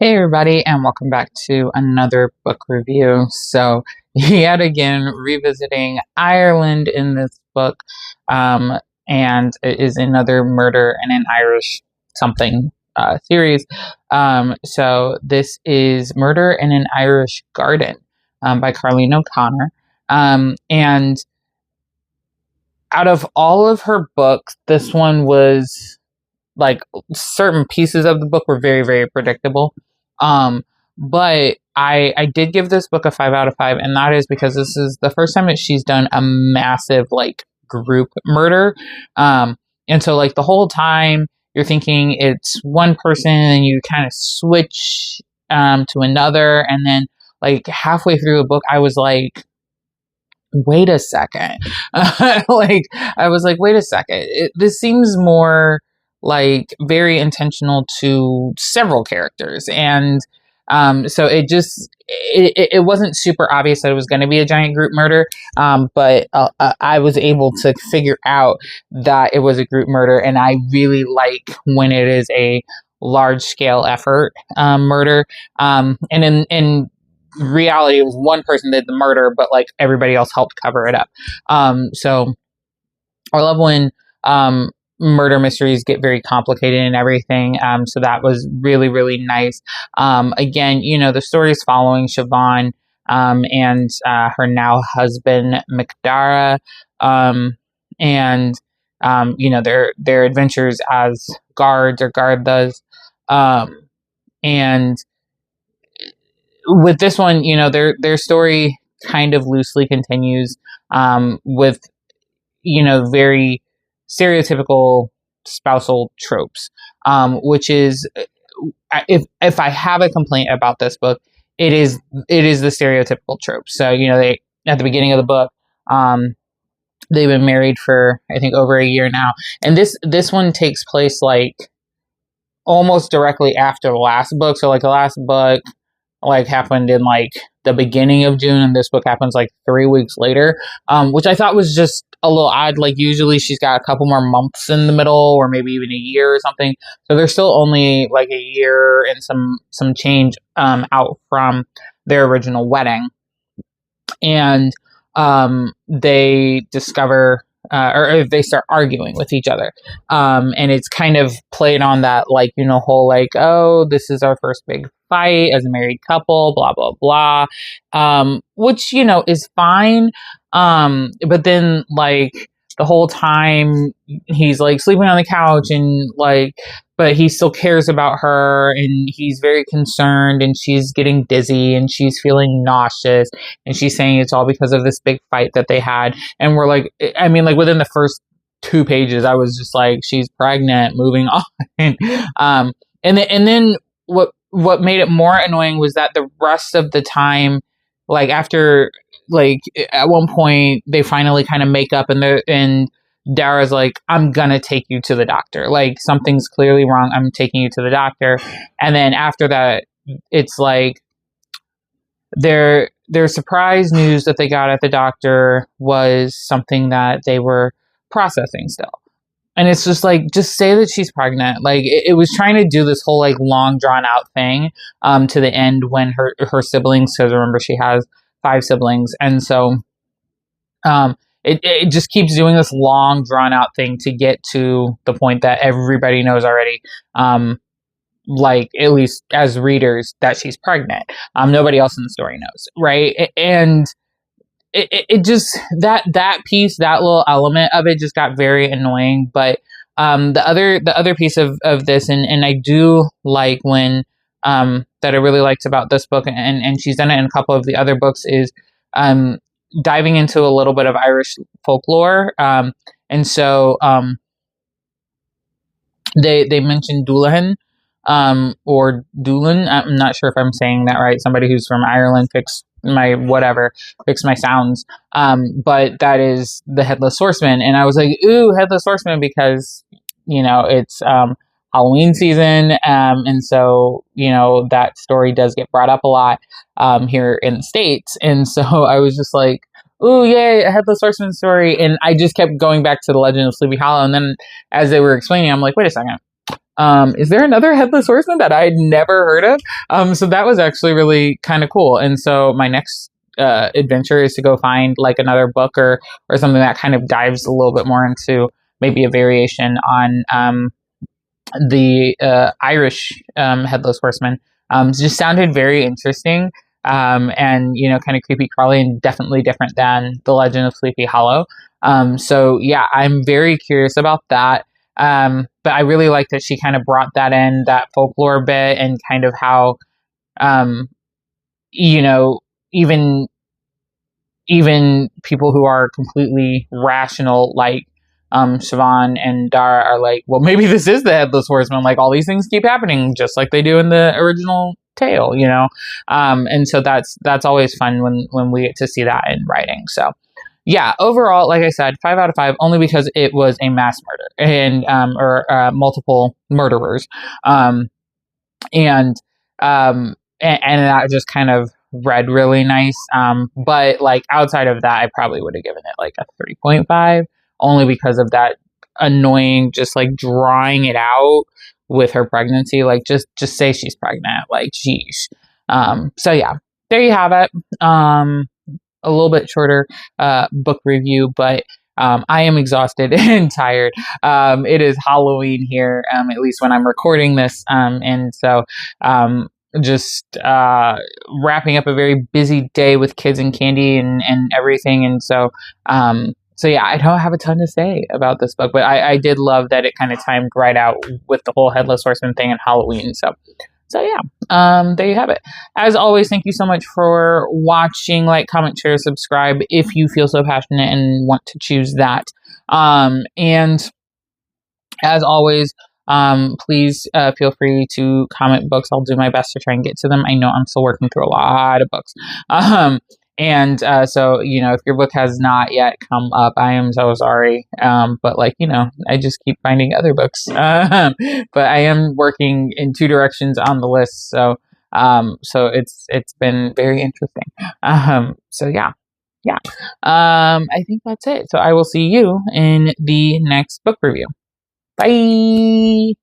Hey everybody, and welcome back to another book review. So, yet again, revisiting Ireland in this book, um, and it is another murder in an Irish something series. So, this is Murder in an Irish Garden by Carlene O'Connor. And out of all of her books, this one was like certain pieces of the book were very, very predictable. Um, but I did give this book a 5 out of 5, and that is because this is the first time that she's done a massive like group murder. And so like the whole time you're thinking it's one person, and you kind of switch to another, and then like halfway through the book, I was like, wait a second. Like, I was like, wait a second. This seems more like very intentional to several characters. And so it wasn't super obvious that it was going to be a giant group murder. But I was able to figure out that it was a group murder. And I really like when it is a large scale effort murder. And in reality, it was one person did the murder, but like everybody else helped cover it up. So I love when murder mysteries get very complicated and everything. So that was really, really nice. Again, the story is following Siobhan and her now husband McDara, and their adventures as guards or guardas. And with this one, their story kind of loosely continues with very stereotypical spousal tropes, which is if I have a complaint about this book, it is the stereotypical trope. So they at the beginning of the book, they've been married for I think over a year now, and this one takes place like almost directly after the last book. So like the last book like happened in like the beginning of June, and this book happens like 3 weeks later, which I thought was just a little odd. Like usually she's got a couple more months in the middle, or maybe even a year or something. So they're still only like a year and some change out from their original wedding, and they discover or they start arguing with each other. And it's kind of played on that, like, whole, like, oh, this is our first big fight as a married couple, blah, blah, blah. Which, is fine. But then, like, the whole time he's like sleeping on the couch and like, but he still cares about her, and he's very concerned, and she's getting dizzy and she's feeling nauseous, and she's saying it's all because of this big fight that they had. And we're like, I mean, like within the first 2 pages, I was just like, she's pregnant, moving on. And then what made it more annoying was that the rest of the time, like after, like at one point they finally kind of make up, and Dara's like, I'm gonna take you to the doctor. Like something's clearly wrong. I'm taking you to the doctor. And then after that, it's like their surprise news that they got at the doctor was something that they were processing still. And it's just like, just say that she's pregnant. Like it was trying to do this whole like long drawn out thing to the end when her siblings, because remember she has 5 siblings, and so it just keeps doing this long drawn out thing to get to the point that everybody knows already, like at least as readers, that she's pregnant. Nobody else in the story knows, right? And it just that piece, that little element of it just got very annoying. But the other piece of this, and I do like when that I really liked about this book, and she's done it in a couple of the other books, is diving into a little bit of Irish folklore. And so they mentioned Dullahan, or Doolan. I'm not sure if I'm saying that right. Somebody who's from Ireland fix my sounds. But that is the Headless Horseman. And I was like, ooh, Headless Horseman, because, it's Halloween season. And so, that story does get brought up a lot here in the States. And so I was just like, ooh, yay, a Headless Horseman story. And I just kept going back to the Legend of Sleepy Hollow. And then as they were explaining, I'm like, wait a second. is there another Headless Horseman that I had never heard of? So that was actually really kind of cool. And so my next adventure is to go find like another book or something that kind of dives a little bit more into maybe a variation on the Irish Headless Horseman. Just sounded very interesting. And kind of creepy crawly and definitely different than The Legend of Sleepy Hollow. So yeah, I'm very curious about that. But I really like that she kind of brought that in, that folklore bit, and kind of how, um, even people who are completely rational, like Siobhan and Dara, are like, well, maybe this is the Headless Horseman. Like, all these things keep happening just like they do in the original tale, and so that's always fun when we get to see that in writing. So yeah, overall, like I said, 5 out of 5, only because it was a mass murder and or multiple murderers, um, and and that just kind of read really nice. But like outside of that, I probably would have given it like a 3.5, only because of that annoying, just like drawing it out with her pregnancy. Like just say she's pregnant, like geez. So yeah, there you have it. A little bit shorter book review, but I am exhausted and tired. It is Halloween here, at least when I'm recording this, and so just wrapping up a very busy day with kids and candy and everything. And so yeah, I don't have a ton to say about this book, but I did love that it kind of timed right out with the whole Headless Horseman thing and Halloween. So yeah, there you have it. As always, thank you so much for watching. Like, comment, share, subscribe if you feel so passionate and want to choose that. And as always, please feel free to comment books. I'll do my best to try and get to them. I know I'm still working through a lot of books. And so, if your book has not yet come up, I am so sorry. But I just keep finding other books. But I am working in 2 directions on the list. So it's been very interesting. So yeah. I think that's it. So I will see you in the next book review. Bye.